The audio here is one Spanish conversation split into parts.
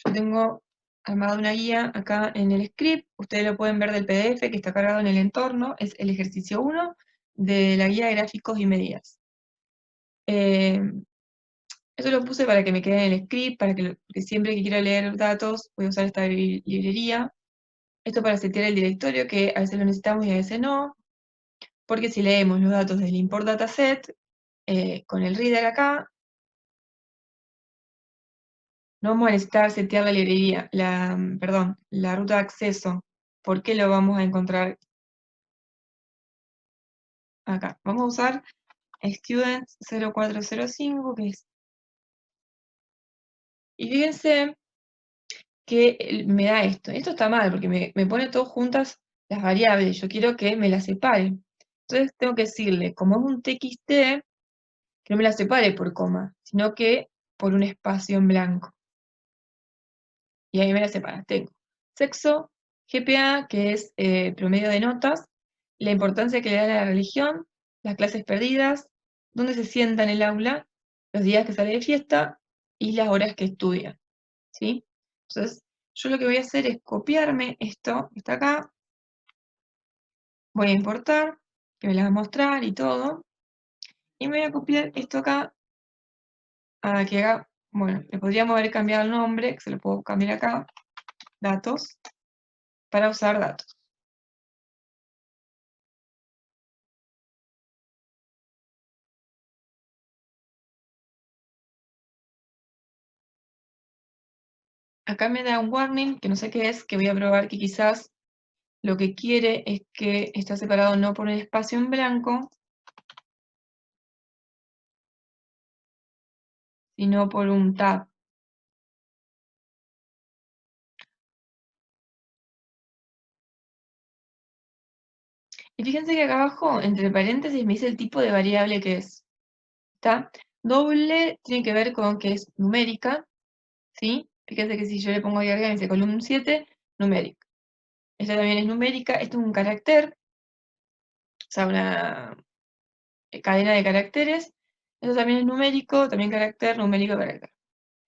Yo tengo armada una guía acá en el script, ustedes lo pueden ver del PDF que está cargado en el entorno, es el ejercicio 1 de la guía de gráficos y medidas. Eso lo puse para que me quede en el script, para que siempre que quiera leer datos voy a usar esta librería. Esto para setear el directorio, que a veces lo necesitamos y a veces no, porque si leemos los datos del import dataset, con el reader acá, no vamos a necesitar setear la librería, la ruta de acceso. ¿Por qué lo vamos a encontrar acá? Vamos a usar students 0405, que es... Y fíjense que me da esto. Esto está mal, porque me pone todo juntas las variables. Yo quiero que me las separe. Entonces tengo que decirle, como es un txt, que no me las separe por coma, sino que por un espacio en blanco. Y ahí me las separa. Tengo sexo, GPA, que es promedio de notas, la importancia que le da a la religión, las clases perdidas, dónde se sienta en el aula, los días que sale de fiesta y las horas que estudia. ¿Sí? Entonces, yo lo que voy a hacer es copiarme esto que está acá, voy a importar, que me las va a mostrar y todo, y me voy a copiar esto acá a que haga, bueno, le podríamos haber cambiado el nombre, que se lo puedo cambiar acá, datos, para usar datos. Acá me da un warning, que no sé qué es, que voy a probar que quizás lo que quiere es que está separado no por un espacio en blanco, sino por un tab. Y fíjense que acá abajo, entre paréntesis, me dice el tipo de variable que es. ¿Está? Doble tiene que ver con que es numérica, ¿sí? Fíjense que si yo le pongo ahí arriba, me dice column 7, numérica. Esta también es numérica, esto es un carácter, o sea, una cadena de caracteres. Esto también es numérico, también carácter, numérico, carácter.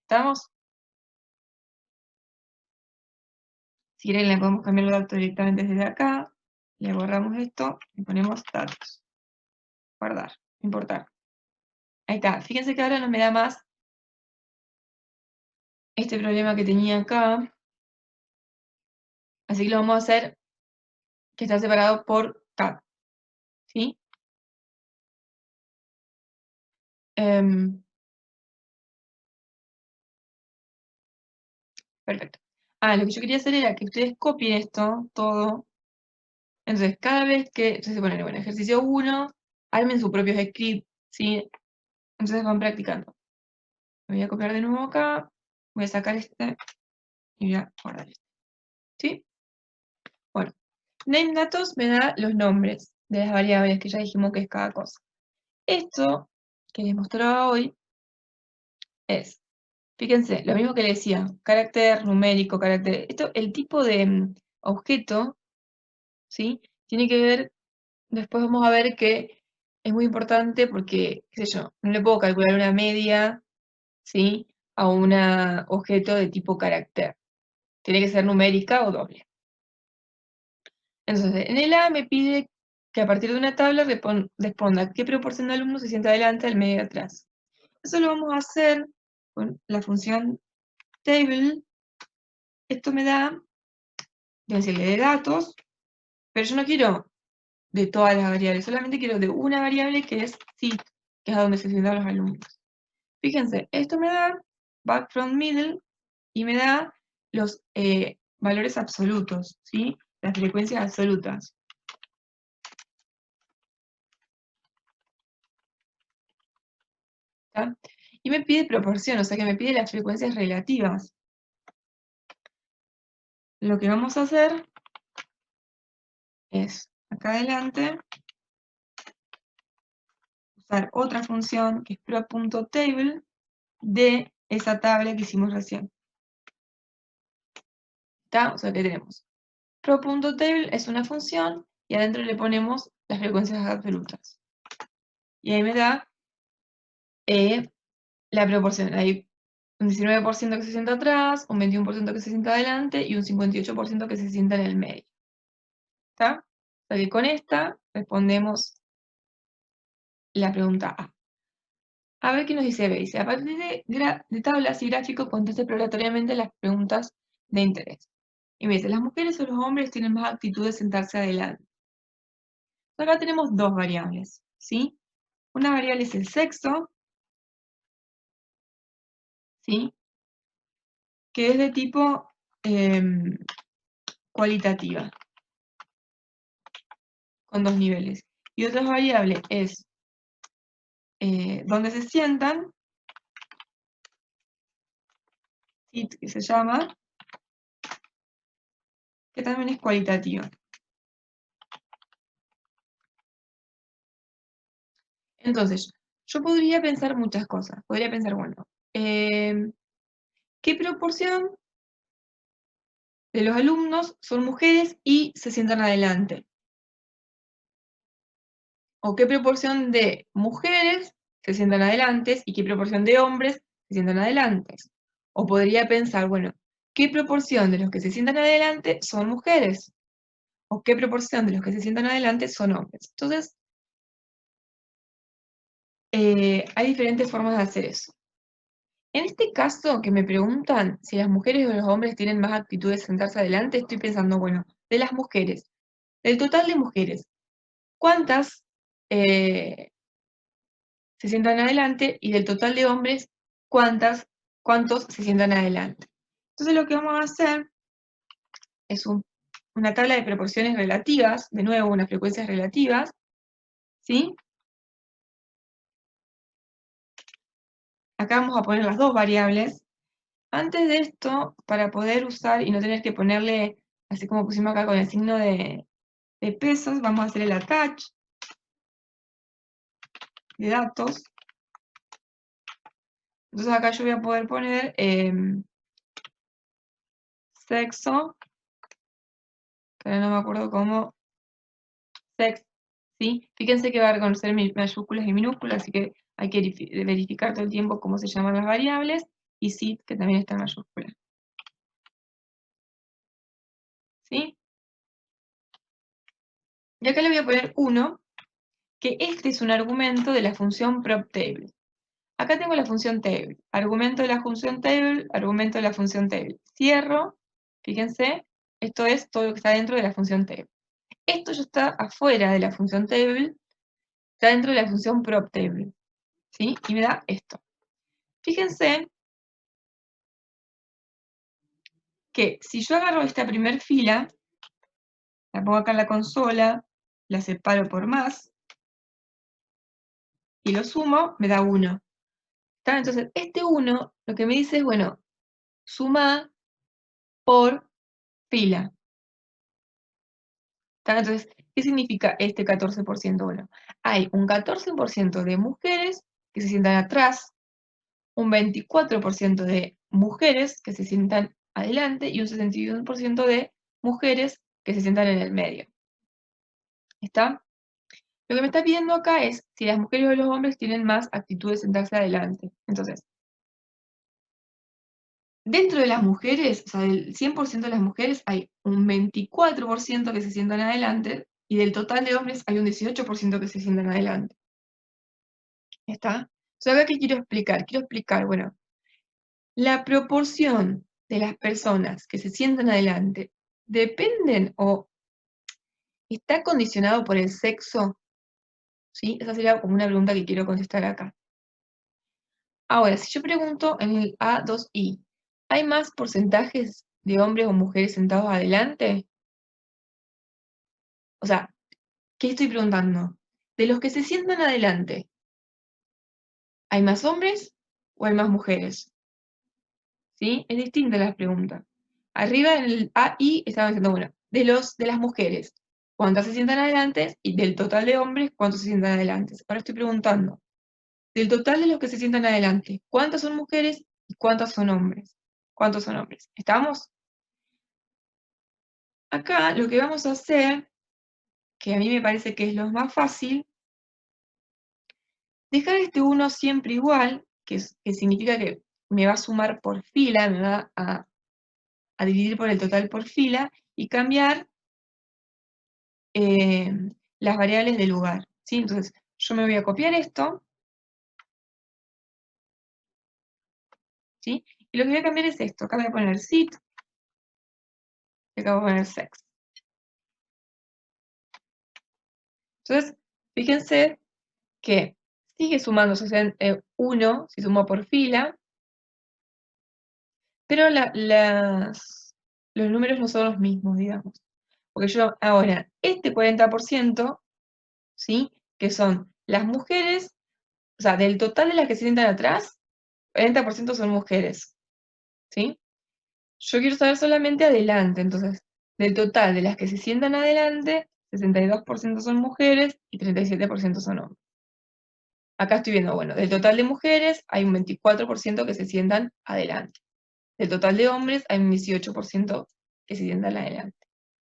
¿Estamos? Si quieren le podemos cambiar los datos directamente desde acá, le borramos esto y ponemos datos. Guardar, importar. Ahí está, fíjense que ahora no me da más este problema que tenía acá, así que lo vamos a hacer que está separado por tab, ¿sí? Perfecto. Lo que yo quería hacer era que ustedes copien esto, todo. Entonces, cada vez que, entonces, bueno, ejercicio 1, armen sus propios scripts, ¿sí? Entonces van practicando. Me voy a copiar de nuevo acá, voy a sacar este y voy a guardar este, ¿sí? Bueno, name datos me da los nombres de las variables que ya dijimos que es cada cosa. Esto que les mostraba hoy es, fíjense, lo mismo que les decía, carácter numérico, carácter, esto, el tipo de objeto, ¿sí? Tiene que ver, después vamos a ver que es muy importante porque, qué sé yo, no le puedo calcular una media, ¿sí? A un objeto de tipo carácter. Tiene que ser numérica o doble. Entonces, en el A me pide que a partir de una tabla responda qué proporción de alumnos se sienta adelante, al medio y atrás. Eso lo vamos a hacer con la función table. Esto me da, voy a decirle de datos, pero yo no quiero de todas las variables, solamente quiero de una variable que es sit, que es a donde se sientan los alumnos. Fíjense, esto me da back from middle y me da los valores absolutos, ¿sí? Las frecuencias absolutas. ¿Está? Y me pide proporción, o sea que me pide las frecuencias relativas. Lo que vamos a hacer es, acá adelante, usar otra función que es pro.table de esa tabla que hicimos recién. ¿Está? O sea que tenemos pro.table es una función y adentro le ponemos las frecuencias absolutas. Y ahí me da la proporción. Ahí un 19% que se sienta atrás, un 21% que se sienta adelante y un 58% que se sienta en el medio. ¿Está? O sea que con esta respondemos la pregunta A. A ver qué nos dice B. Dice, a partir de tablas y gráficos, conteste exploratoriamente las preguntas de interés. Y me dice, ¿las mujeres o los hombres tienen más actitud de sentarse adelante? Acá tenemos dos variables, ¿sí? Una variable es el sexo, ¿sí? Que es de tipo cualitativa, con dos niveles. Y otra variable es dónde se sientan, sit, que se llama, que también es cualitativa. Entonces, yo podría pensar muchas cosas. Podría pensar, bueno, ¿qué proporción de los alumnos son mujeres y se sientan adelante? ¿O qué proporción de mujeres se sientan adelante y qué proporción de hombres se sientan adelante? O podría pensar, bueno, ¿qué proporción de los que se sientan adelante son mujeres? ¿O qué proporción de los que se sientan adelante son hombres? Entonces, hay diferentes formas de hacer eso. En este caso que me preguntan si las mujeres o los hombres tienen más actitud de sentarse adelante, estoy pensando, bueno, de las mujeres, del total de mujeres, ¿cuántas se sientan adelante? Y del total de hombres, ¿cuántos se sientan adelante? Entonces lo que vamos a hacer es una tabla de proporciones relativas, de nuevo, unas frecuencias relativas, ¿sí? Acá vamos a poner las dos variables. Antes de esto, para poder usar y no tener que ponerle, así como pusimos acá con el signo de pesos, vamos a hacer el attach de datos. Entonces acá yo voy a poder poner sexo, que ahora no me acuerdo cómo, sex, ¿sí? Fíjense que va a reconocer mayúsculas y minúsculas, así que hay que verificar todo el tiempo cómo se llaman las variables, y sit, que también está en mayúscula. ¿Sí? Y acá le voy a poner 1, que este es un argumento de la función propTable. Acá tengo la función table, argumento de la función table, argumento de la función table. Cierro, fíjense, esto es todo lo que está dentro de la función table. Esto ya está afuera de la función table, está dentro de la función propTable, ¿sí? Y me da esto. Fíjense que si yo agarro esta primer fila, la pongo acá en la consola, la separo por más, y lo sumo, me da 1. ¿Está? Entonces, este 1 lo que me dice es, bueno, suma por fila. ¿Está? Entonces, ¿qué significa este 14%? Bueno, hay un 14% de mujeres que se sientan atrás, un 24% de mujeres que se sientan adelante y un 61% de mujeres que se sientan en el medio. ¿Está? Lo que me está pidiendo acá es si las mujeres o los hombres tienen más actitud de sentarse adelante. Entonces, dentro de las mujeres, o sea, del 100% de las mujeres, hay un 24% que se sientan adelante, y del total de hombres hay un 18% que se sientan adelante. ¿Está? Entonces, acá, ¿qué quiero explicar? Quiero explicar, bueno, la proporción de las personas que se sientan adelante dependen o está condicionado por el sexo, ¿sí? Esa sería como una pregunta que quiero contestar acá. Ahora, si yo pregunto en el A2I, ¿hay más porcentajes de hombres o mujeres sentados adelante? O sea, ¿qué estoy preguntando? De los que se sientan adelante, ¿hay más hombres o hay más mujeres? ¿Sí? Es distinta la pregunta. Arriba en el AI estaba diciendo, bueno, de las mujeres, ¿cuántas se sientan adelante? Y del total de hombres, ¿cuántos se sientan adelante? Ahora estoy preguntando, del total de los que se sientan adelante, ¿cuántas son mujeres y cuántos son hombres? ¿Cuántos son hombres? ¿Estamos? Acá lo que vamos a hacer, que a mí me parece que es lo más fácil, dejar este 1 siempre igual, que significa que me va a sumar por fila, me va a dividir por el total por fila y cambiar las variables de lugar, ¿sí? Entonces, yo me voy a copiar esto, ¿sí? Y lo que voy a cambiar es esto. Acá voy a poner sit, y acá voy a poner sex. Entonces, fíjense que sigue sumándose, o sea, 1 si sumo por fila, pero los números no son los mismos, digamos. Porque yo ahora, este 40%, ¿sí? Que son las mujeres, o sea, del total de las que se sientan atrás, 40% son mujeres, ¿sí? Yo quiero saber solamente adelante, entonces, del total de las que se sientan adelante, 62% son mujeres y 37% son hombres. Acá estoy viendo, bueno, del total de mujeres hay un 24% que se sientan adelante. Del total de hombres hay un 18% que se sientan adelante.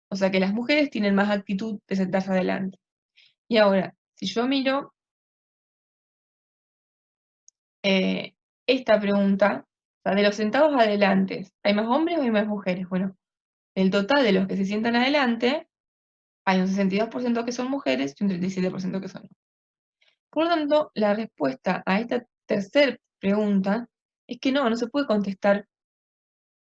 O sea que las mujeres tienen más actitud de sentarse adelante. Y ahora, si yo miro esta pregunta, o sea, de los sentados adelante, ¿hay más hombres o hay más mujeres? Bueno, del total de los que se sientan adelante, hay un 62% que son mujeres y un 37% que son hombres. Por lo tanto, la respuesta a esta tercera pregunta es que no se puede contestar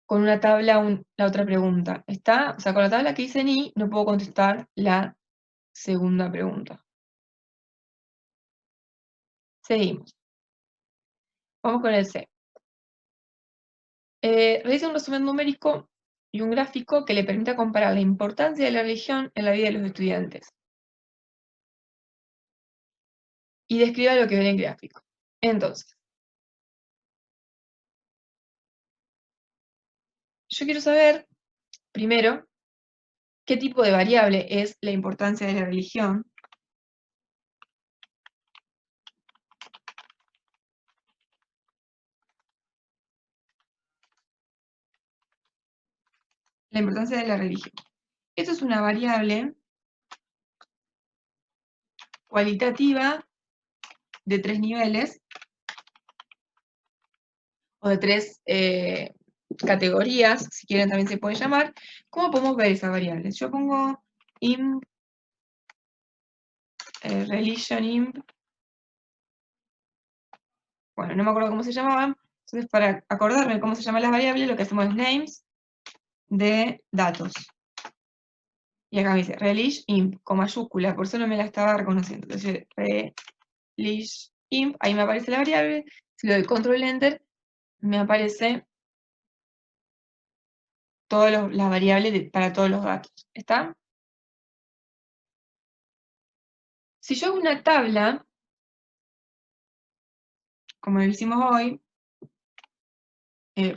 con una tabla la otra pregunta. O sea, con la tabla que hice en I no puedo contestar la segunda pregunta. Seguimos. Vamos con el C. Realiza un resumen numérico y un gráfico que le permita comparar la importancia de la religión en la vida de los estudiantes. Y describa lo que ve en el gráfico. Entonces, yo quiero saber, primero, qué tipo de variable es la importancia de la religión. La importancia de la religión. Esto es una variable cualitativa de 3 niveles, o de 3 categorías, si quieren también se puede llamar. ¿Cómo podemos ver esa variable? Yo pongo imp, religion imp, bueno, no me acuerdo cómo se llamaban, entonces para acordarme cómo se llaman las variables, lo que hacemos es names de datos. Y acá me dice relish imp, con mayúscula, por eso no me la estaba reconociendo. Entonces, relish imp, ahí me aparece la variable, si le doy control enter, me aparece todas las variables para todos los datos. ¿Está? Si yo hago una tabla, como lo hicimos hoy,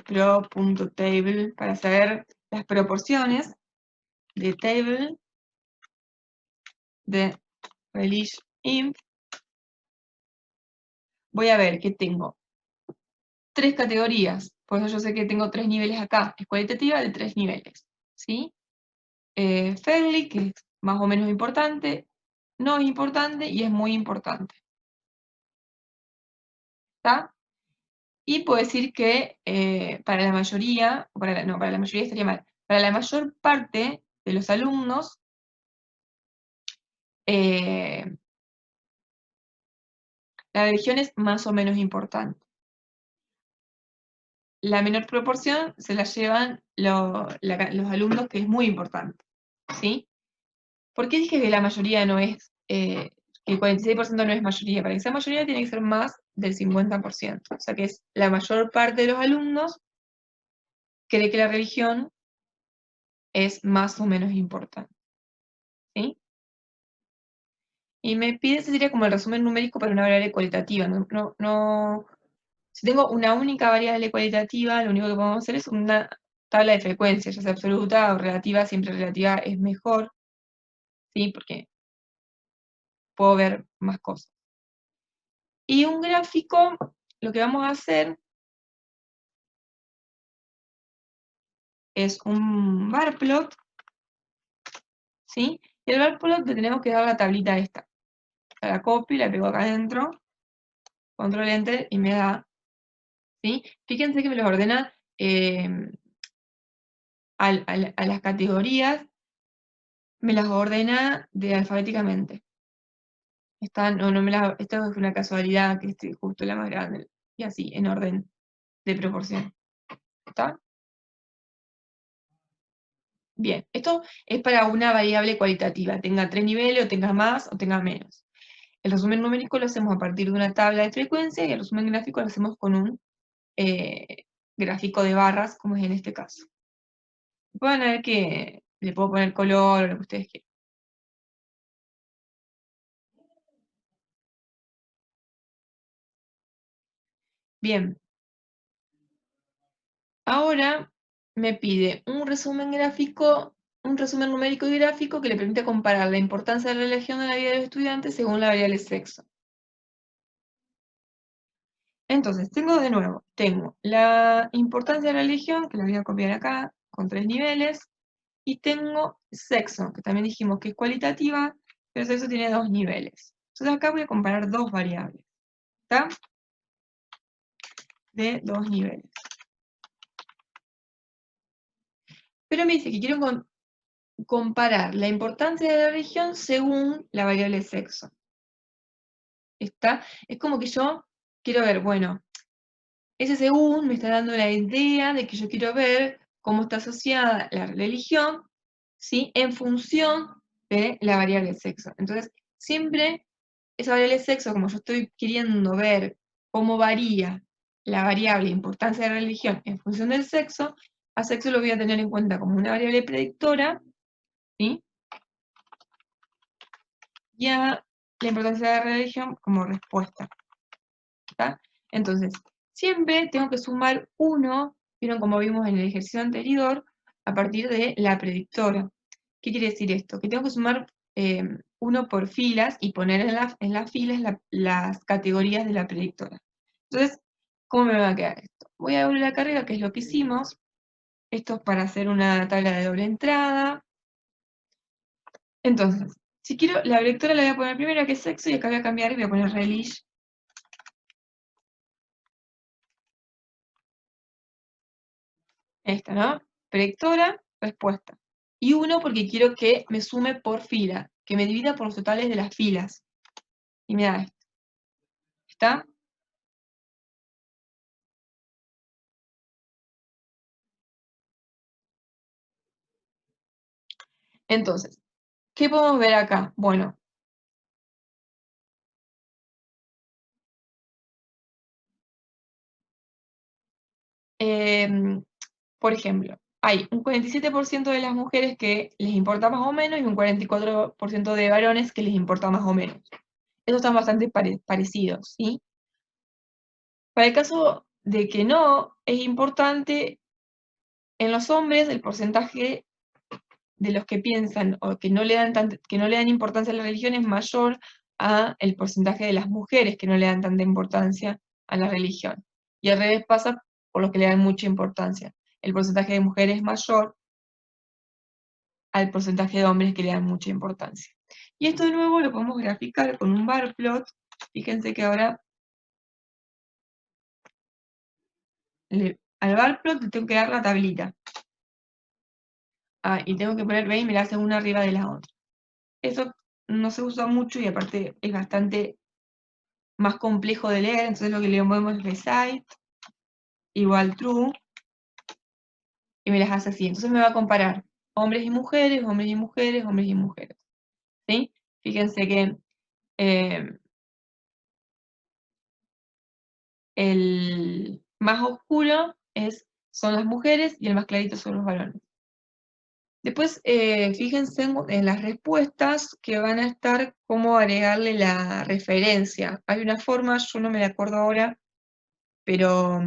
pro.table, para saber las proporciones de table de relish imp, voy a ver que tengo 3 categorías, por eso yo sé que tengo 3 niveles acá, es cualitativa de 3 niveles, ¿sí? Fairly, que es más o menos importante, no es importante y es muy importante. ¿Está? Y puedo decir que para la mayoría, no, para la mayoría estaría mal, para la mayor parte de los alumnos, la religión es más o menos importante. La menor proporción se la llevan los alumnos, que es muy importante, ¿sí? ¿Por qué dije que la mayoría no es, que el 46% no es mayoría? Para que sea mayoría tiene que ser más del 50%. O sea que es la mayor parte de los alumnos cree que la religión es más o menos importante, ¿sí? Y me pide, ese sería como el resumen numérico para una variable cualitativa. Si tengo una única variable cualitativa, lo único que podemos hacer es una tabla de frecuencia, ya sea absoluta o relativa, siempre relativa es mejor, ¿sí? Porque puedo ver más cosas. Y un gráfico, lo que vamos a hacer es un bar plot, ¿sí? Y el bar plot le tenemos que dar la tablita esta. La copio y la pego acá adentro, control enter, y me da ¿sí? Fíjense que me los ordena a las categorías, me las ordena alfabéticamente. Esto es una casualidad que esté justo la más grande, y así, en orden de proporción. ¿Está? Bien, esto es para una variable cualitativa, tenga 3 niveles, o tenga más, o tenga menos. El resumen numérico lo hacemos a partir de una tabla de frecuencia, y el resumen gráfico lo hacemos con un gráfico de barras, como es en este caso. Pueden ver que le puedo poner color o lo que ustedes quieran. Bien, ahora me pide un resumen gráfico, un resumen numérico y gráfico que le permite comparar la importancia de la religión de la vida de los estudiantes según la variable sexo. Entonces, tengo la importancia de la religión, que la voy a copiar acá, con 3 niveles, y tengo sexo, que también dijimos que es cualitativa, pero sexo tiene 2 niveles. Entonces acá voy a comparar dos variables, ¿está? De 2 niveles. Pero me dice que quiero comparar la importancia de la religión según la variable sexo. ¿Está? Es como que yo quiero ver, bueno, ese según me está dando la idea de que yo quiero ver cómo está asociada la religión, ¿sí? En función de la variable sexo. Entonces, siempre esa variable sexo, como yo estoy queriendo ver cómo varía la variable importancia de la religión en función del sexo, a sexo lo voy a tener en cuenta como una variable predictora, ¿sí? Y a la importancia de la religión como respuesta. ¿Está? Entonces, siempre tengo que sumar 1, vieron como vimos en el ejercicio anterior, a partir de la predictora. ¿Qué quiere decir esto? Que tengo que sumar 1 por filas y poner en las filas las categorías de la predictora. Entonces, ¿cómo me va a quedar esto? Voy a abrir la carrera, que es lo que hicimos. Esto es para hacer una tabla de doble entrada. Entonces, si quiero, la predictora la voy a poner primero, que es sexo, y acá voy a cambiar y voy a poner relish. Esta, ¿no? Predictora, respuesta. Y 1 porque quiero que me sume por fila, que me divida por los totales de las filas. Y me da esto. ¿Está? Entonces, ¿qué podemos ver acá? Bueno, por ejemplo, hay un 47% de las mujeres que les importa más o menos y un 44% de varones que les importa más o menos. Esos están bastante parecidos, ¿sí? Para el caso de que no, es importante, en los hombres el porcentaje de los que piensan o que no le dan importancia a la religión es mayor a el porcentaje de las mujeres que no le dan tanta importancia a la religión. Y al revés pasa por los que le dan mucha importancia. El porcentaje de mujeres es mayor al porcentaje de hombres que le dan mucha importancia. Y esto de nuevo lo podemos graficar con un bar plot. Fíjense que ahora al bar plot le tengo que dar la tablita. Y tengo que poner, ¿veis? Me la hace una arriba de la otra. Eso no se usa mucho y aparte es bastante más complejo de leer, entonces lo que le movemos es recite igual true, y me las hace así. Entonces me va a comparar hombres y mujeres, hombres y mujeres, hombres y mujeres. ¿Sí? Fíjense que el más oscuro son las mujeres y el más clarito son los varones. Después, fíjense en las respuestas que van a estar cómo agregarle la referencia. Hay una forma, yo no me la acuerdo ahora, pero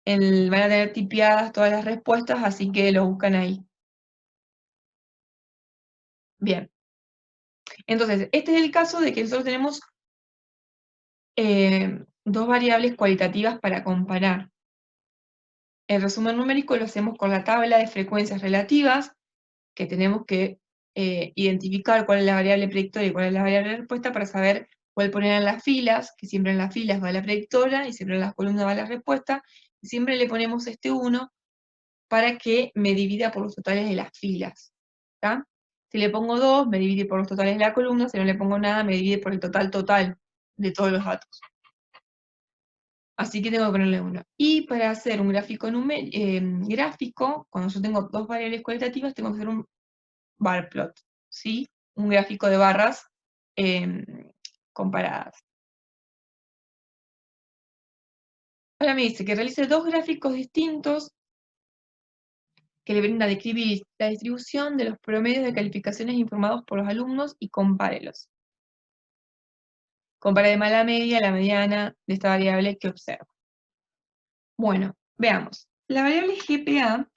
van a tener tipeadas todas las respuestas, así que lo buscan ahí. Bien. Entonces, este es el caso de que nosotros tenemos dos variables cualitativas para comparar. El resumen numérico lo hacemos con la tabla de frecuencias relativas, que tenemos que identificar cuál es la variable predictora y cuál es la variable respuesta para saber Puede poner en las filas, que siempre en las filas va la predictora y siempre en las columnas va la respuesta, y siempre le ponemos este 1 para que me divida por los totales de las filas. ¿Está? Si le pongo 2, me divide por los totales de la columna, si no le pongo nada, me divide por el total de todos los datos. Así que tengo que ponerle 1. Y para hacer un gráfico, gráfico, cuando yo tengo dos variables cualitativas, tengo que hacer un bar plot, ¿sí? Un gráfico de barras comparadas. Ahora me dice que realice dos gráficos distintos que le brinda a describir la distribución de los promedios de calificaciones informados por los alumnos y compárelos. Compare además la media, la mediana de esta variable que observa. Bueno, veamos. La variable GPA,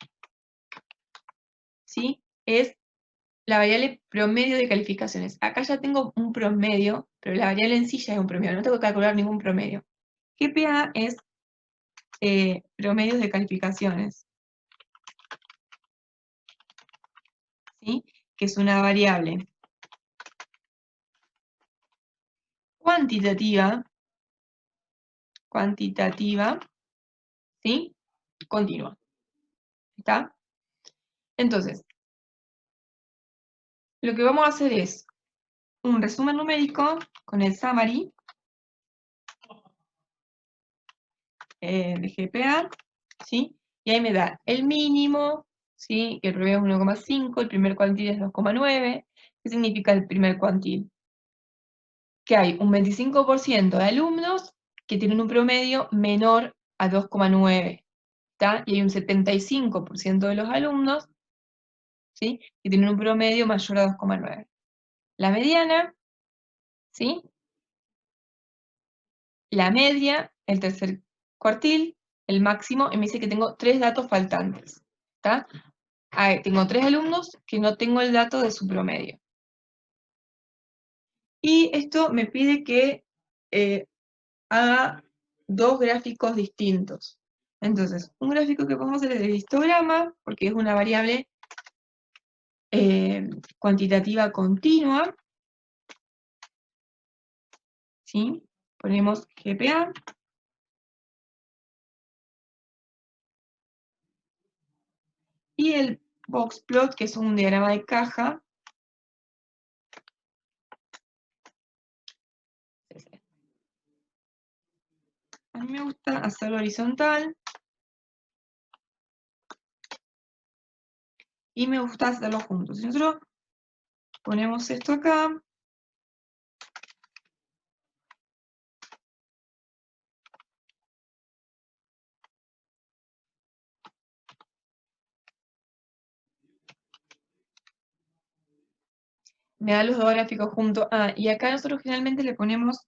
¿sí? Es la variable promedio de calificaciones. Acá ya tengo un promedio, pero la variable en sí ya es un promedio, no tengo que calcular ningún promedio. GPA es promedios de calificaciones, ¿sí? Que es una variable cuantitativa, ¿sí? Continua. ¿Está? Entonces, lo que vamos a hacer es un resumen numérico con el summary de GPA, ¿sí? Y ahí me da el mínimo, ¿sí? Que el promedio es 1,5, el primer cuantil es 2,9. ¿Qué significa el primer cuantil? Que hay un 25% de alumnos que tienen un promedio menor a 2,9, ¿está? Y hay un 75% de los alumnos, ¿sí? Que tienen un promedio mayor a 2,9. La mediana, ¿sí? La media, el tercer cuartil, el máximo, y me dice que tengo 3 datos faltantes, ¿está? Tengo 3 alumnos que no tengo el dato de su promedio. Y esto me pide que haga 2 gráficos distintos. Entonces, un gráfico que podemos hacer es el histograma, porque es una variable cuantitativa continua, ¿sí? Ponemos GPA. Y el box plot, que es un diagrama de caja. A mí me gusta hacerlo horizontal. Y me gusta hacerlo juntos. Si nosotros ponemos esto acá, me da los dos gráficos juntos. Ah, y acá nosotros generalmente le ponemos,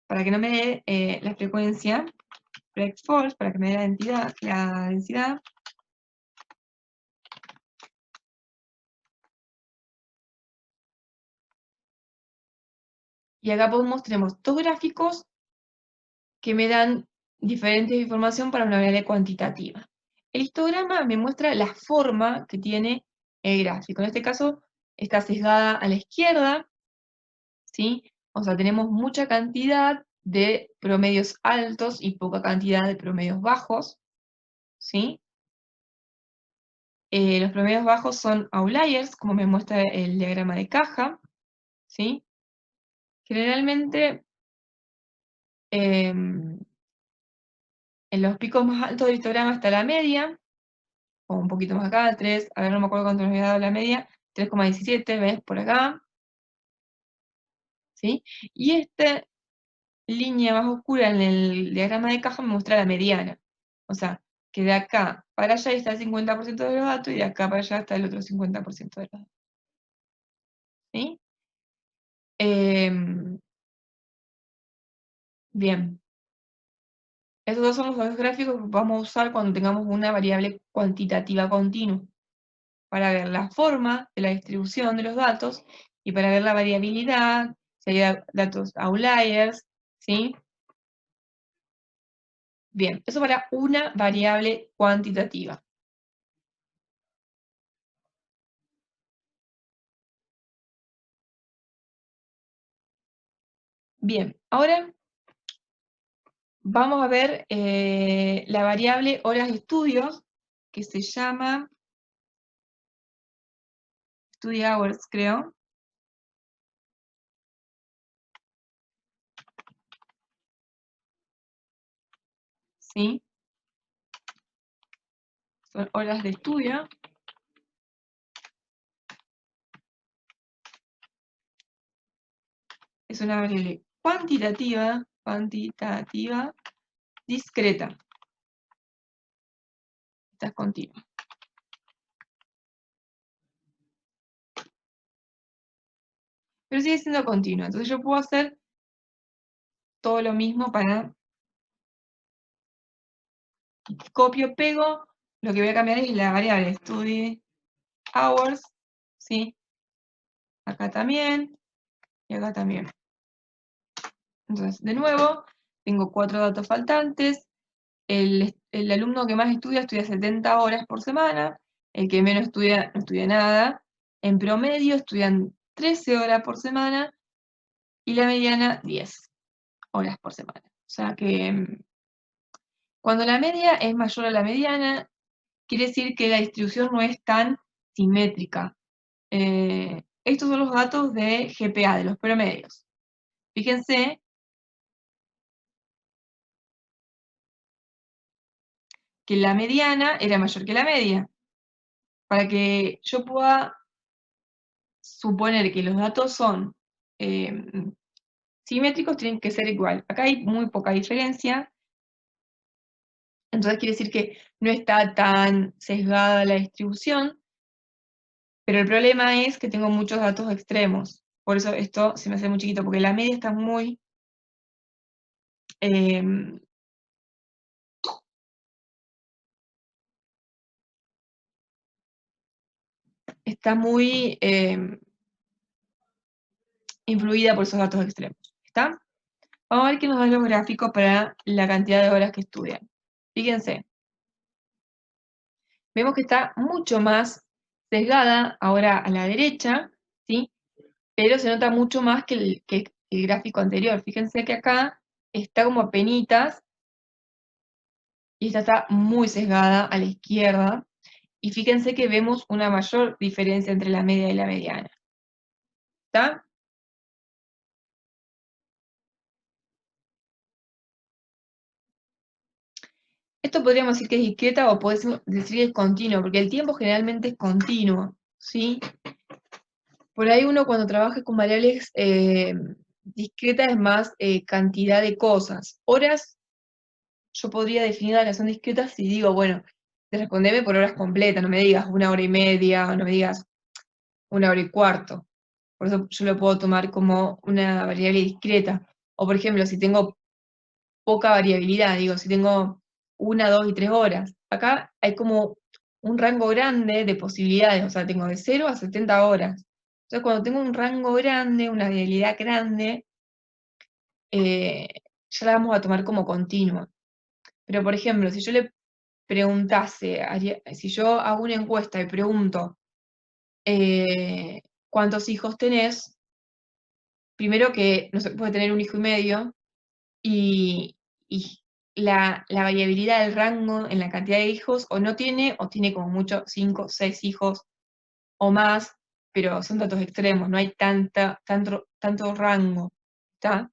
para que no me dé la frecuencia, break false, para que me dé la densidad. Y acá tenemos dos gráficos que me dan diferentes información para una variable cuantitativa. El histograma me muestra la forma que tiene el gráfico. En este caso está sesgada a la izquierda, ¿sí? O sea, tenemos mucha cantidad de promedios altos y poca cantidad de promedios bajos, ¿sí? Los promedios bajos son outliers, como me muestra el diagrama de caja, ¿sí? Generalmente, en los picos más altos del histograma está la media, o un poquito más acá, 3, a ver, no me acuerdo cuánto nos había dado la media, 3,17, ¿ves? Por acá, ¿sí? Y esta línea más oscura en el diagrama de caja me muestra la mediana. O sea, que de acá para allá está el 50% de los datos y de acá para allá está el otro 50% de los datos. ¿Sí? Bien. Esos dos son los dos gráficos que vamos a usar cuando tengamos una variable cuantitativa continua, para ver la forma de la distribución de los datos y para ver la variabilidad, si hay datos outliers, ¿sí? Bien, eso para una variable cuantitativa. Bien, ahora vamos a ver la variable horas de estudio, que se llama study hours, creo. ¿Sí? Son horas de estudio. Es una variable cuantitativa, discreta. Esta es continua. Pero sigue siendo continua. Entonces yo puedo hacer todo lo mismo para copio, pego. Lo que voy a cambiar es la variable study hours, ¿sí? Acá también, y acá también. Entonces, de nuevo, tengo 4 datos faltantes. El alumno que más estudia 70 horas por semana. El que menos estudia, no estudia nada. En promedio estudian 13 horas por semana. Y la mediana, 10 horas por semana. O sea que cuando la media es mayor a la mediana, quiere decir que la distribución no es tan simétrica. Estos son los datos de GPA, de los promedios. Fíjense que la mediana era mayor que la media. Para que yo pueda suponer que los datos son simétricos, tienen que ser igual. Acá hay muy poca diferencia. Entonces quiere decir que no está tan sesgada la distribución. Pero el problema es que tengo muchos datos extremos. Por eso esto se me hace muy chiquito, porque la media está muy... está muy influida por esos datos extremos. ¿Está? Vamos a ver qué nos dan los gráficos para la cantidad de horas que estudian. Fíjense. Vemos que está mucho más sesgada ahora a la derecha, ¿sí? Pero se nota mucho más que el gráfico anterior. Fíjense que acá está como a penitas y esta está muy sesgada a la izquierda. Y fíjense que vemos una mayor diferencia entre la media y la mediana. ¿Está? Esto podríamos decir que es discreta o podemos decir que es continuo, porque el tiempo generalmente es continuo, ¿sí? Por ahí uno cuando trabaja con variables discretas es más cantidad de cosas. Horas, yo podría definir la relación discreta si digo, bueno, respondeme por horas completas, no me digas 1 hora y media, no me digas 1 hora y cuarto. Por eso yo lo puedo tomar como una variable discreta. O por ejemplo, si tengo poca variabilidad, digo, si tengo 1, 2 y 3 horas. Acá hay como un rango grande de posibilidades, o sea, tengo de 0 a 70 horas. Entonces, cuando tengo un rango grande, una variabilidad grande, ya la vamos a tomar como continua. Pero, por ejemplo, si yo le preguntase, si yo hago una encuesta y pregunto cuántos hijos tenés, primero que no se puede tener un hijo y medio, y la variabilidad del rango en la cantidad de hijos o tiene como mucho 5, 6 hijos o más, pero son datos extremos, no hay tanto rango. ¿Está?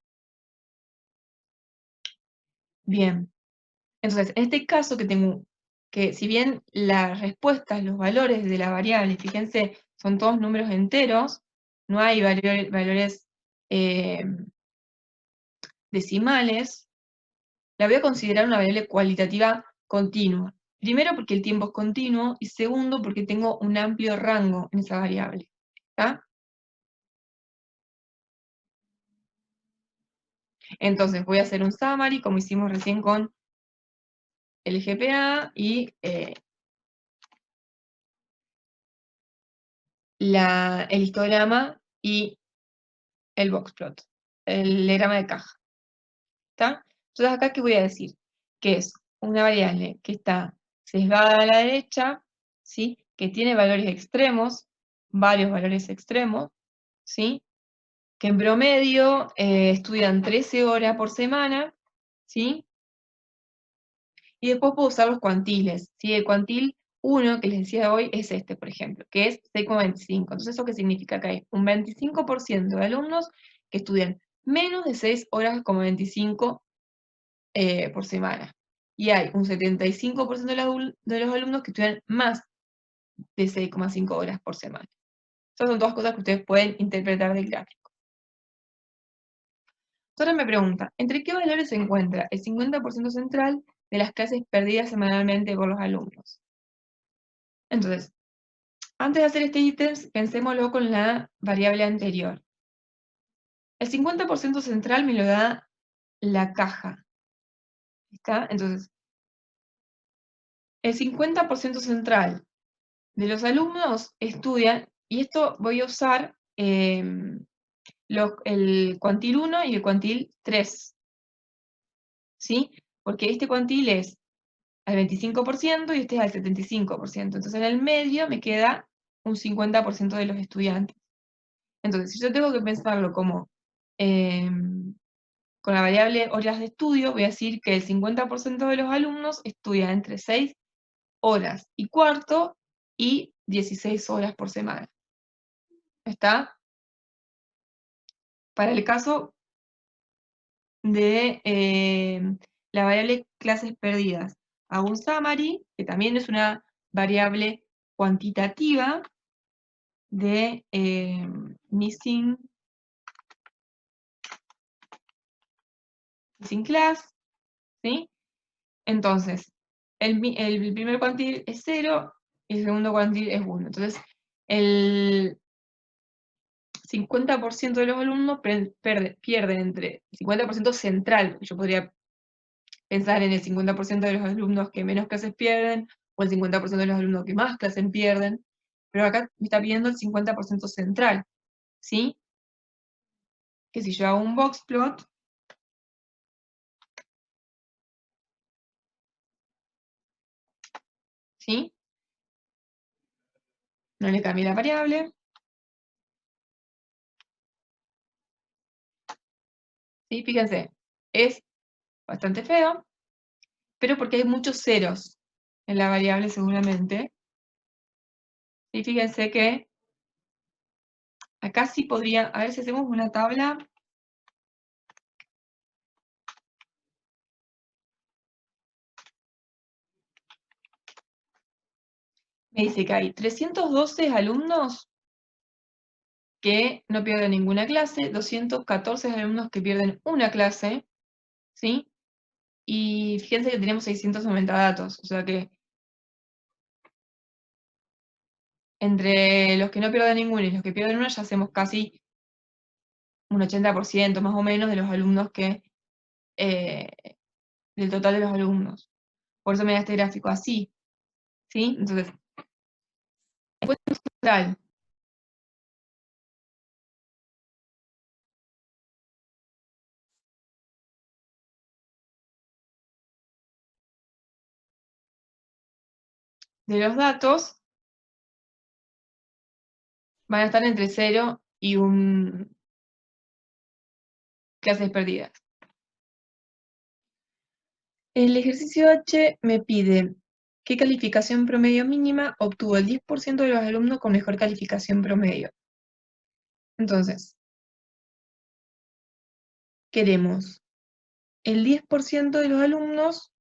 Bien. Entonces, en este caso que tengo, que si bien las respuestas, los valores de la variable, fíjense, son todos números enteros, no hay valores decimales, la voy a considerar una variable cualitativa continua. Primero porque el tiempo es continuo y segundo porque tengo un amplio rango en esa variable. ¿Está? Entonces voy a hacer un summary como hicimos recién con el GPA y el histograma y el boxplot, el diagrama de caja. ¿Está? Entonces acá, ¿qué voy a decir? Que es una variable que está sesgada a la derecha, ¿sí? Que tiene valores extremos, varios valores extremos, ¿sí? que en promedio estudian 13 horas por semana, ¿sí? Y después puedo usar los cuantiles, ¿sí? El cuantil 1 que les decía hoy es este, por ejemplo, que es 6,25. Entonces, ¿eso qué significa? Que hay un 25% de alumnos que estudian menos de 6 horas como 25 por semana. Y hay un 75% de los alumnos que estudian más de 6,5 horas por semana. Esas son todas cosas que ustedes pueden interpretar del gráfico. Ahora me pregunta, ¿entre qué valores se encuentra el 50% central de las clases perdidas semanalmente por los alumnos? Entonces, antes de hacer este ítem, pensémoslo con la variable anterior. El 50% central me lo da la caja. ¿Está? Entonces, el 50% central de los alumnos estudian, y esto voy a usar el cuantil 1 y el cuantil 3, ¿sí? Porque este cuantil es al 25% y este es al 75%. Entonces en el medio me queda un 50% de los estudiantes. Entonces, si yo tengo que pensarlo como con la variable horas de estudio, voy a decir que el 50% de los alumnos estudia entre 6 horas y cuarto y 16 horas por semana. ¿Está? Para el caso de la variable clases perdidas, hago un summary, que también es una variable cuantitativa de missing class, ¿sí? Entonces, el primer cuantil es 0 y el segundo cuantil es 1. Entonces, el 50% de los alumnos pierden entre el 50% central, yo podría pensar en el 50% de los alumnos que menos clases pierden, o el 50% de los alumnos que más clases pierden, pero acá me está pidiendo el 50% central, ¿sí? Que si yo hago un box plot, ¿sí? No le cambié la variable, ¿sí? Fíjense, es bastante feo, pero porque hay muchos ceros en la variable seguramente, y fíjense que acá sí podría, a ver si hacemos una tabla. Me dice que hay 312 alumnos que no pierden ninguna clase, 214 alumnos que pierden una clase, ¿sí? Y fíjense que tenemos 690 datos, o sea que entre los que no pierden ninguna y los que pierden una ya hacemos casi un 80% más o menos de los alumnos eh, del total de los alumnos. Por eso me da este gráfico así, ¿sí? Entonces, el total de los datos van a estar entre 0 y 1 clases perdidas. El ejercicio H me pide qué calificación promedio mínima obtuvo el 10% de los alumnos con mejor calificación promedio. Entonces, queremos el 10% de los alumnos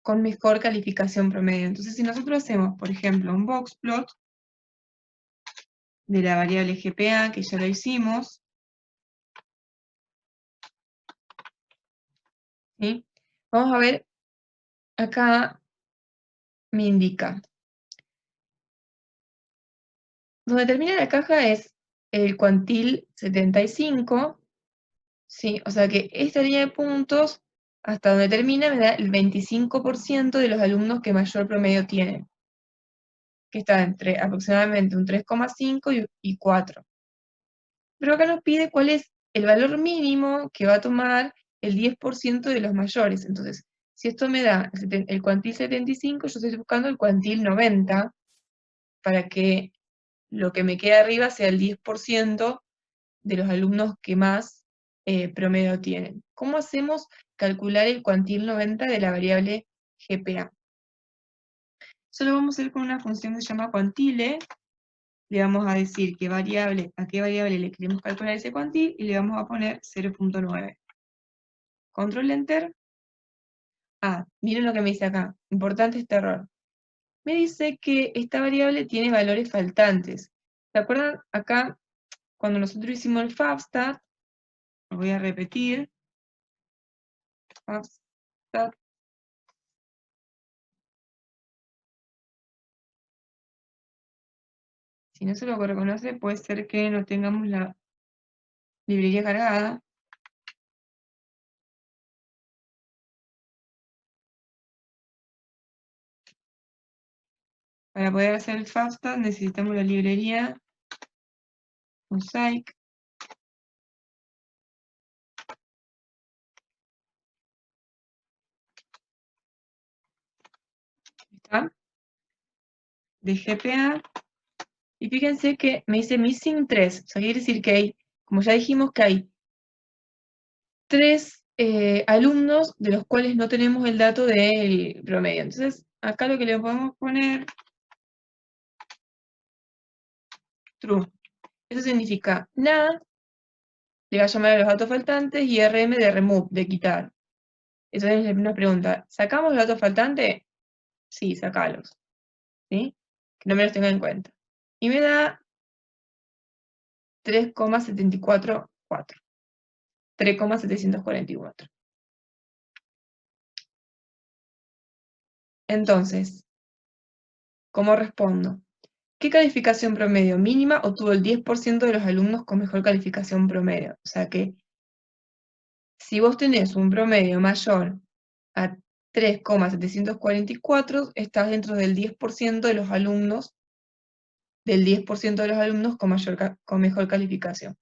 con mejor calificación promedio. Entonces, si nosotros hacemos, por ejemplo, un box plot de la variable GPA, que ya lo hicimos, ¿sí? Vamos a ver, acá me indica. Donde termina la caja es el cuantil 75, ¿sí? O sea que esta línea de puntos, hasta donde termina, me da el 25% de los alumnos que mayor promedio tienen, que está entre aproximadamente un 3,5 y 4. Pero acá nos pide cuál es el valor mínimo que va a tomar el 10% de los mayores. Entonces, si esto me da el cuantil 75, yo estoy buscando el cuantil 90 para que lo que me quede arriba sea el 10% de los alumnos que más promedio tienen. ¿Cómo hacemos calcular el cuantil 90 de la variable GPA? Eso lo vamos a hacer con una función que se llama cuantile. Le vamos a decir a qué variable le queremos calcular ese cuantil y le vamos a poner 0.9. Control Enter. Ah, miren lo que me dice acá. Importante este error. Me dice que esta variable tiene valores faltantes. ¿Se acuerdan acá cuando nosotros hicimos el FABSTAT? Lo voy a repetir. FABSTAT. Si no se lo reconoce, puede ser que no tengamos la librería cargada. Para poder hacer el FABSTAT necesitamos la librería Mosaic. ¿Está? De GPA. Y fíjense que me dice missing 3. O sea, quiere decir que hay, como ya dijimos, que hay 3 alumnos de los cuales no tenemos el dato del promedio. Entonces, acá lo que le podemos poner true. Eso significa NaN le va a llamar a los datos faltantes y RM de remove, de quitar. Entonces nos pregunta, ¿sacamos los datos faltantes? Sí, sacalos. ¿Sí? Que no me los tenga en cuenta. Y me da 3,744. 3,744. Entonces, ¿cómo respondo? ¿Qué calificación promedio mínima obtuvo el 10% de los alumnos con mejor calificación promedio? O sea que si vos tenés un promedio mayor a 3,744, estás dentro del 10% de los alumnos, del 10% de los alumnos con mejor calificación.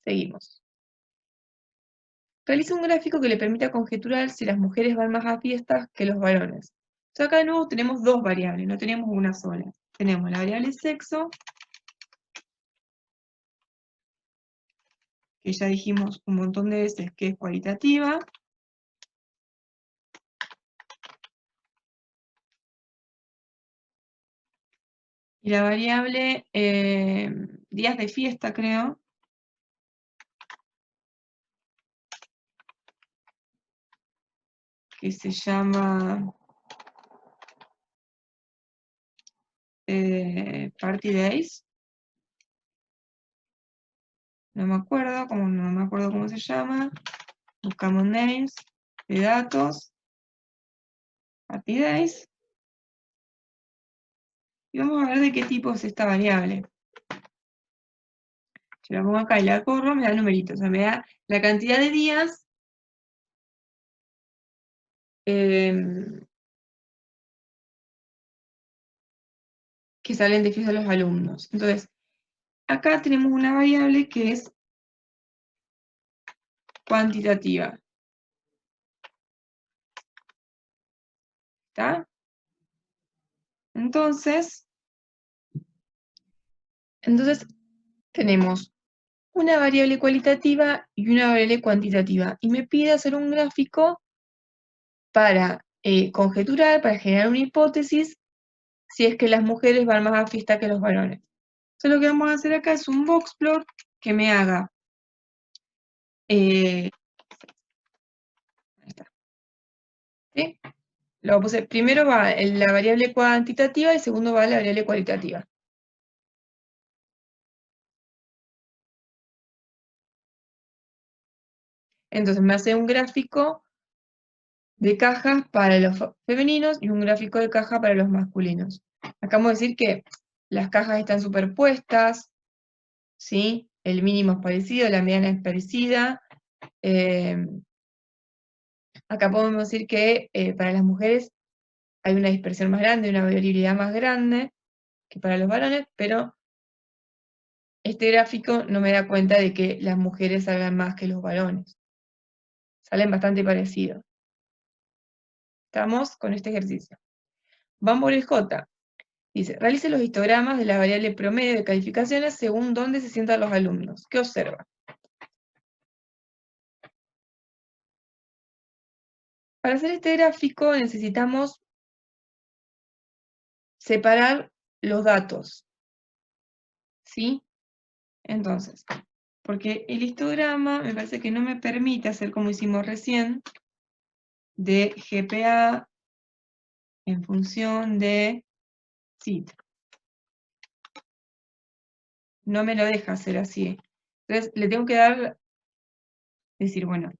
Seguimos. Realiza un gráfico que le permita conjeturar si las mujeres van más a fiestas que los varones. O sea, acá de nuevo tenemos dos variables, no tenemos una sola. Tenemos la variable sexo, que ya dijimos un montón de veces que es cualitativa. Y la variable días de fiesta, creo, que se llama Party Days. No me acuerdo cómo se llama. Buscamos names de datos. Party Days. Y vamos a ver de qué tipo es esta variable. Yo la pongo acá y la corro, me da numeritos. O sea, me da la cantidad de días que salen de fiesta los alumnos. Entonces, acá tenemos una variable que es cuantitativa. ¿Está? Entonces tenemos una variable cualitativa y una variable cuantitativa. Y me pide hacer un gráfico para conjeturar, para generar una hipótesis, si es que las mujeres van más a fiesta que los varones. Entonces lo que vamos a hacer acá es un boxplot que me haga ahí está. ¿Sí? Lo puse, primero va la variable cuantitativa y segundo va la variable cualitativa. Entonces me hace un gráfico de cajas para los femeninos y un gráfico de caja para los masculinos. Acabamos de decir que las cajas están superpuestas, ¿sí? El mínimo es parecido, la mediana es parecida. Acá podemos decir que para las mujeres hay una dispersión más grande, una variabilidad más grande que para los varones, pero este gráfico no me da cuenta de que las mujeres salgan más que los varones. Salen bastante parecidos. Estamos con este ejercicio. Vamos por el J. Dice, realice los histogramas de la variable promedio de calificaciones según dónde se sientan los alumnos. ¿Qué observa? Para hacer este gráfico necesitamos separar los datos, ¿sí? Entonces, porque el histograma me parece que no me permite hacer como hicimos recién, de GPA en función de SIT. No me lo deja hacer así. Entonces, le tengo que dar, decir, bueno,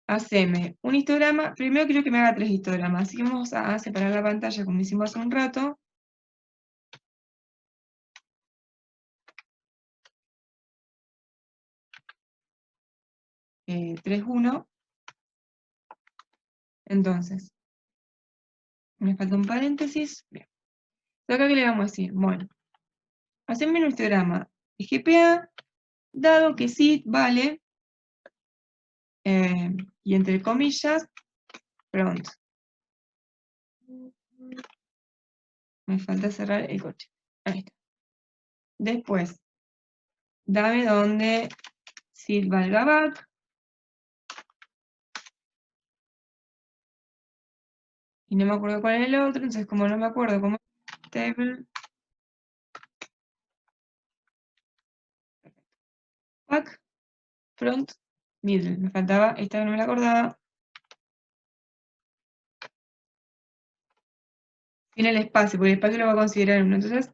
haceme un histograma. Primero quiero que me haga 3 histogramas, así que vamos a separar la pantalla como hicimos hace un rato. 3, 1. Entonces, me falta un paréntesis. Bien. Entonces, acá que le vamos a decir, bueno, haceme un histograma de GPA, dado que SIT vale, y entre comillas, front. Me falta cerrar el coche. Ahí está. Después, dame donde SIT valga back. Y no me acuerdo cuál es el otro, entonces como no me acuerdo cómo es table, back, front, middle. Me faltaba, esta no me la acordaba. Tiene el espacio, porque el espacio lo va a considerar uno. Entonces,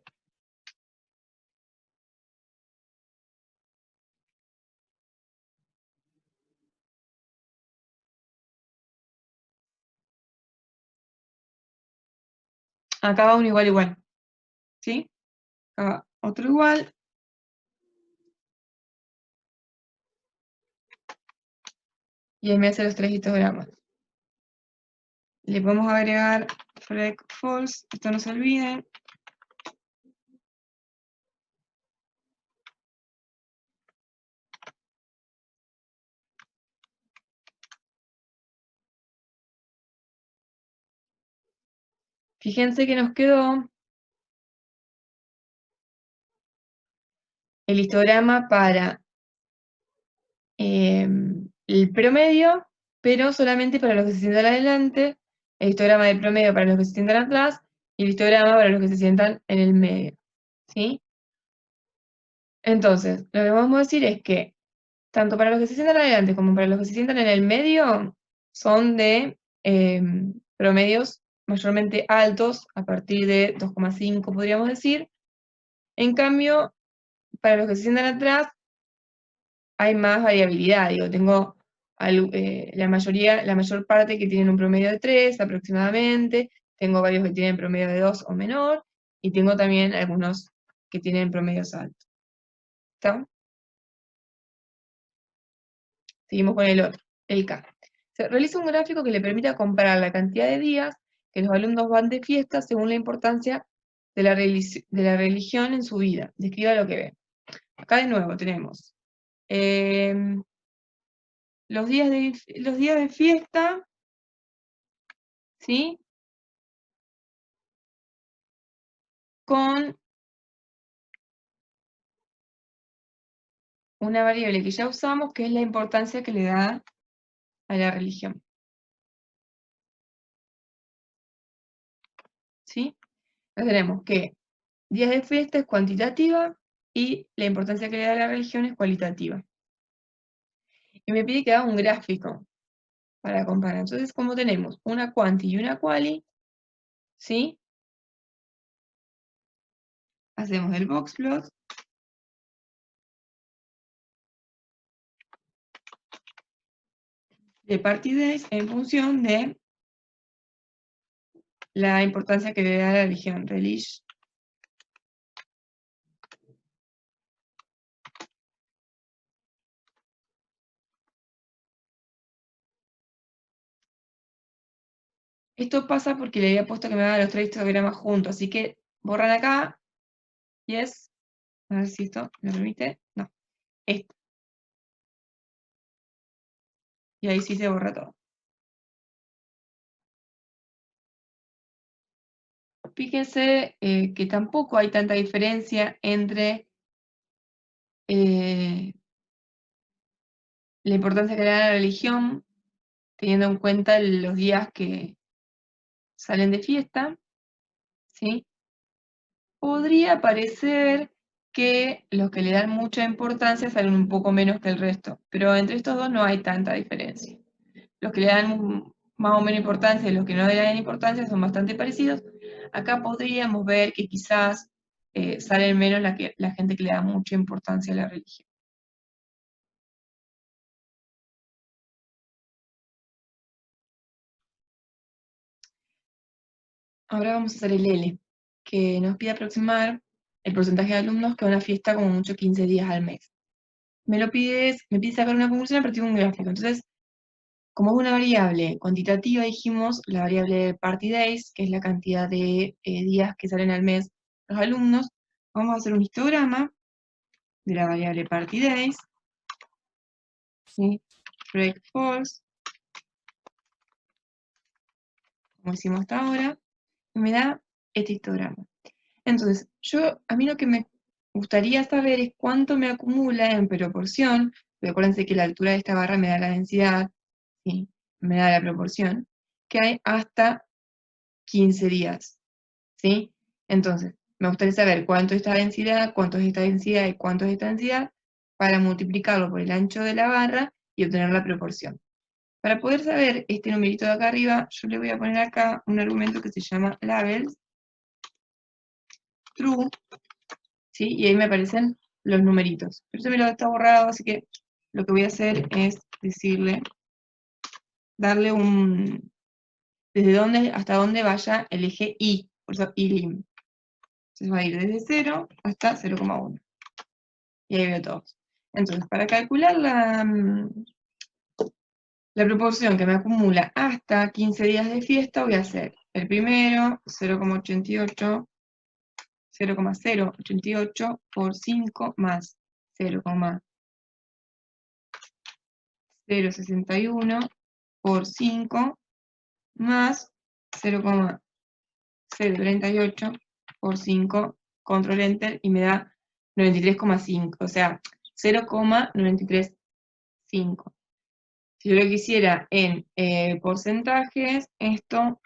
acá va uno igual, igual. ¿Sí? Acá va otro igual. Y ahí me hace los 3 histogramas. Le podemos agregar frec false, esto no se olviden. Fíjense que nos quedó el histograma para el promedio, pero solamente para los que se sientan adelante, el histograma del promedio para los que se sientan atrás, y el histograma para los que se sientan en el medio. ¿Sí? Entonces, lo que vamos a decir es que tanto para los que se sientan adelante como para los que se sientan en el medio, son de promedios mayormente altos, a partir de 2,5 podríamos decir. En cambio, para los que se sientan atrás, hay más variabilidad. Digo, tengo la mayor parte que tienen un promedio de 3 aproximadamente, tengo varios que tienen promedio de 2 o menor, y tengo también algunos que tienen promedios altos. ¿Está? Seguimos con el otro, el K. Se realiza un gráfico que le permita comparar la cantidad de días que los alumnos van de fiesta según la importancia de la religión en su vida. Describa lo que ve. Acá de nuevo tenemos los días de fiesta, ¿sí? Con una variable que ya usamos, que es la importancia que le da a la religión. ¿Sí? Entonces tenemos que días de fiesta es cuantitativa y la importancia que le da a la religión es cualitativa. Y me pide que haga un gráfico para comparar. Entonces, como tenemos una quanti y una quali, ¿sí? Hacemos el boxplot. De partidez en función de la importancia que le da a la religión. Esto pasa porque le había puesto que me haga los 3 histogramas juntos, así que borran acá, yes, a ver si esto me permite, no, esto, y ahí sí se borra todo. fíjense que tampoco hay tanta diferencia entre la importancia que le da a la religión, teniendo en cuenta los días que salen de fiesta, ¿sí? Podría parecer que los que le dan mucha importancia salen un poco menos que el resto, pero entre estos dos no hay tanta diferencia. Los que le dan más o menos importancia y los que no le dan importancia son bastante parecidos. Acá podríamos ver que quizás salen menos la gente que le da mucha importancia a la religión. Ahora vamos a hacer el L, que nos pide aproximar el porcentaje de alumnos que van a una fiesta como mucho 15 días al mes. Me pide sacar una conclusión a partir de un gráfico. Entonces, como es una variable cuantitativa, dijimos la variable party days, que es la cantidad de días que salen al mes los alumnos. Vamos a hacer un histograma de la variable party days, ¿sí? Break false, como hicimos hasta ahora, y me da este histograma. Entonces, a mí lo que me gustaría saber es cuánto me acumula en proporción, pero acuérdense que la altura de esta barra me da la densidad, ¿sí? Me da la proporción, que hay hasta 15 días, ¿sí? Entonces, me gustaría saber cuánto es esta densidad, cuánto es esta densidad y cuánto es esta densidad, para multiplicarlo por el ancho de la barra y obtener la proporción. Para poder saber este numerito de acá arriba, yo le voy a poner acá un argumento que se llama labels, true, ¿sí? Y ahí me aparecen los numeritos. Pero este me lo está borrado, así que lo que voy a hacer es decirle, darle desde dónde hasta dónde vaya el eje Y, por eso Y'. Entonces va a ir desde 0 hasta 0,1. Y ahí veo todos. Entonces, para calcular la proporción que me acumula hasta 15 días de fiesta, voy a hacer el primero, 0,88 por 5 más 0,061 por 5 más 0,038 por 5, control enter, y me da 93,5, o sea, 0,935. Si yo lo quisiera en porcentajes, esto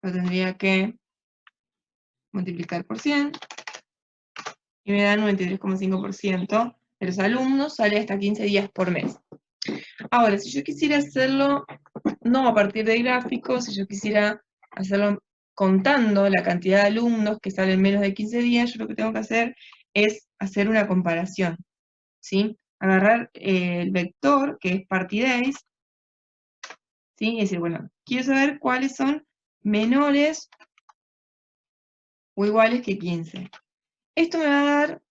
lo tendría que multiplicar por 100 y me da 93,5% de los alumnos, sale hasta 15 días por mes. Ahora, si yo quisiera hacerlo no a partir de gráficos, si yo quisiera hacerlo contando la cantidad de alumnos que salen menos de 15 días, yo lo que tengo que hacer es hacer una comparación, ¿sí? Agarrar el vector, que es party days, ¿sí? Y decir, bueno, quiero saber cuáles son menores o iguales que 15. Esto me va a dar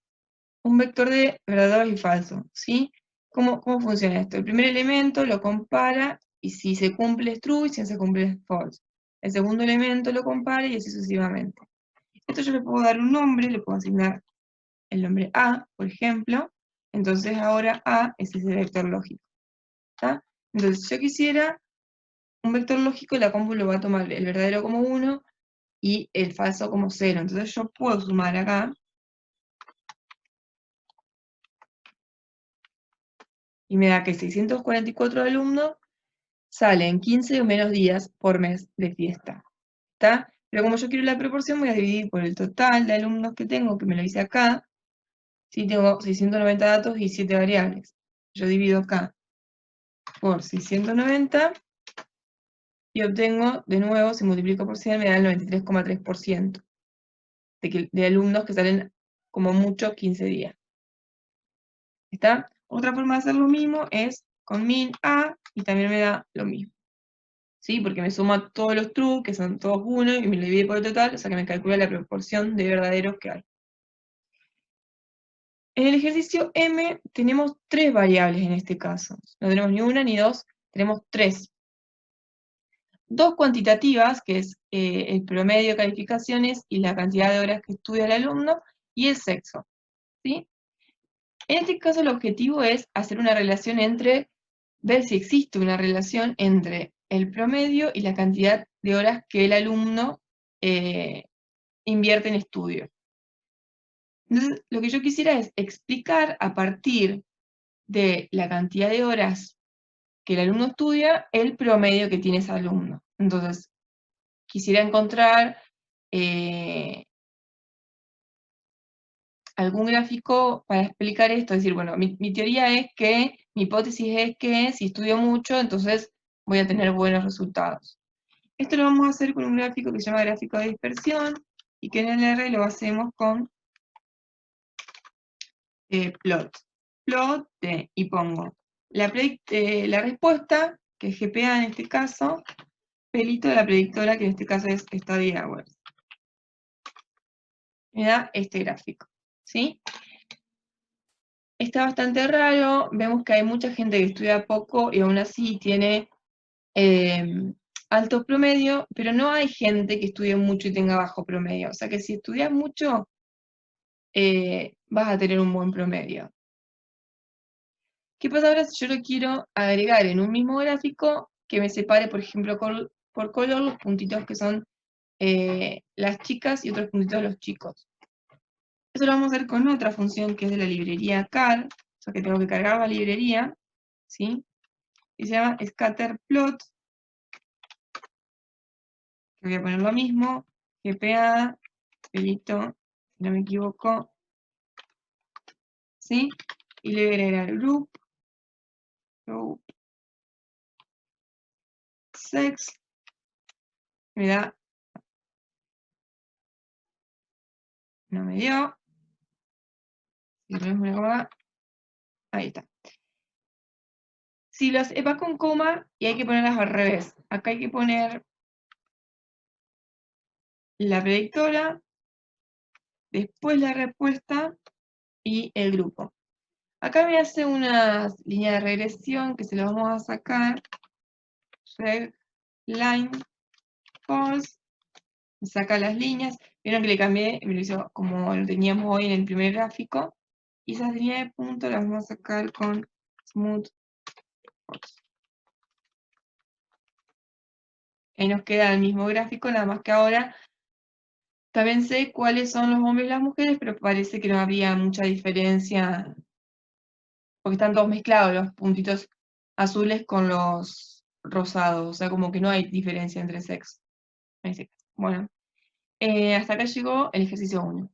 un vector de verdaderos y falsos, ¿sí? ¿Cómo funciona esto? El primer elemento lo compara y si se cumple es true y si no se cumple es false. El segundo elemento lo compara y así sucesivamente. Esto yo le puedo dar un nombre, le puedo asignar el nombre A, por ejemplo. Entonces ahora A es ese vector lógico. ¿Está? Entonces si yo quisiera un vector lógico, la compu lo va a tomar el verdadero como 1 y el falso como 0. Entonces yo puedo sumar acá y me da que 644 alumnos salen 15 o menos días por mes de fiesta. ¿Está? Pero como yo quiero la proporción, voy a dividir por el total de alumnos que tengo, que me lo hice acá. Sí, tengo 690 datos y 7 variables. Yo divido acá por 690 y obtengo, de nuevo, si multiplico por 100, me da el 93,3% de alumnos que salen como mucho 15 días. ¿Está? Otra forma de hacer lo mismo es con min A y también me da lo mismo. ¿Sí? Porque me suma todos los true, que son todos 1, y me lo divide por el total, o sea que me calcula la proporción de verdaderos que hay. En el ejercicio M tenemos 3 variables en este caso. No tenemos ni una ni dos, tenemos 3. 2 cuantitativas, que es el promedio de calificaciones y la cantidad de horas que estudia el alumno, y el sexo. ¿Sí? En este caso el objetivo es hacer una relación ver si existe una relación entre el promedio y la cantidad de horas que el alumno invierte en estudio. Entonces, lo que yo quisiera es explicar a partir de la cantidad de horas que el alumno estudia, el promedio que tiene ese alumno. Entonces, quisiera encontrar algún gráfico para explicar esto, es decir, bueno, mi teoría es que, mi hipótesis es que si estudio mucho, entonces voy a tener buenos resultados. Esto lo vamos a hacer con un gráfico que se llama gráfico de dispersión, y que en el R lo hacemos con plot. Plot y pongo la respuesta, que es GPA en este caso, pelito de la predictora, que en este caso es study hours. Me da este gráfico, ¿sí? Está bastante raro, vemos que hay mucha gente que estudia poco y aún así tiene alto promedio, pero no hay gente que estudie mucho y tenga bajo promedio. O sea que si estudias mucho, vas a tener un buen promedio. ¿Qué pasa ahora si yo lo quiero agregar en un mismo gráfico que me separe, por ejemplo, por color los puntitos que son las chicas y otros puntitos los chicos? Eso lo vamos a hacer con otra función que es de la librería car, o sea que tengo que cargar la librería, ¿sí? Y se llama scatterplot, que voy a poner lo mismo, GPA, pelito, si no me equivoco, ¿sí? Y le voy a agregar group, sex, me da, no me dio, si le ponemos una coma, ahí está. Si las va con coma y hay que ponerlas al revés, acá hay que poner la predictora, después la respuesta y el grupo. Acá me hace una línea de regresión que se la vamos a sacar, reg line false, me saca las líneas, vieron que le cambié, me lo hizo como lo teníamos hoy en el primer gráfico, y esas líneas de punto las vamos a sacar con smooth false. Ahí nos queda el mismo gráfico, nada más que ahora también sé cuáles son los hombres y las mujeres, pero parece que no había mucha diferencia, porque están todos mezclados, los puntitos azules con los rosados, o sea, como que no hay diferencia entre sexos. Bueno, hasta acá llegó el ejercicio 1.